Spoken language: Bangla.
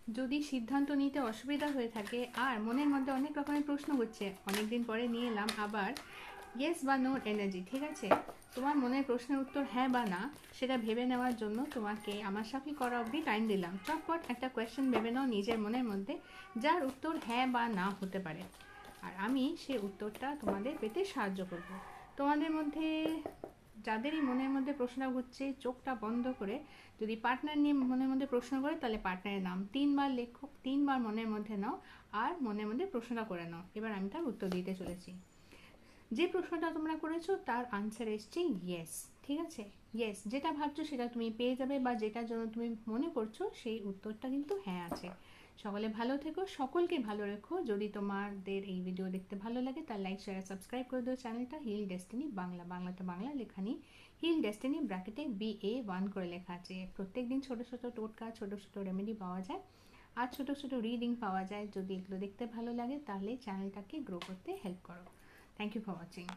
যদি সিদ্ধান্ত নিতে অসুবিধা হয়ে থাকে আর মনের মধ্যে অনেক রকমের প্রশ্ন হচ্ছে, অনেকদিন পরে নিয়ে এলাম আবার ইয়েস বা নো এনার্জি। ঠিক আছে, তোমার মনের প্রশ্নের উত্তর হ্যাঁ বা না সেটা ভেবে নেওয়ার জন্য তোমাকে আমার সাফল করা অবধি টাইম দিলাম। চটপট একটা কোয়েশ্চেন ভেবে নাও নিজের মনের মধ্যে, যার উত্তর হ্যাঁ বা না হতে পারে, আর আমি সেই উত্তরটা তোমাদের পেতে সাহায্য করব। তোমাদের মধ্যে যাদেরই মনের মধ্যে প্রশ্ন হচ্ছে, চোখটা বন্ধ করে যদি পার্টনার নিয়ে মনের মধ্যে প্রশ্ন করে, তাহলে পার্টনারের নাম 3বার লেখো, 3বার মনের মধ্যে নাও, আর মনের মধ্যে প্রশ্নটা করে নাও। এবার আমি তার উত্তর দিতে চলেছি। যে প্রশ্নটা তোমরা করেছো তার আনসার এসছে ইয়েস। ঠিক আছে, ইয়েস, যেটা ভাবছো সেটা তুমি পেয়ে যাবে, বা যেটার জন্য তুমি মনে করছো সেই উত্তরটা কিন্তু হ্যাঁ আছে। সকলে ভালো থেকো, সকলকে ভালো রেখো। যদি তোমাদের এই ভিডিও দেখতে ভালো লাগে তার লাইক শেয়ার সাবস্ক্রাইব করে দিও চ্যানেলটা হিল ডেস্টিনি বাংলা। বাংলাতে বাংলা লেখা নেই, হিল ডেস্টিনি ব্র্যাকেটে BA1 করে লেখা আছে। প্রত্যেক দিন ছোটো ছোটো টোটকা, ছোটো ছোটো রেমেডি পাওয়া যায়, আর ছোটো ছোটো রিডিং পাওয়া যায়। যদি এগুলো দেখতে ভালো লাগে তাহলে চ্যানেলটাকে গ্রো করতে হেল্প করো। Thank you for watching.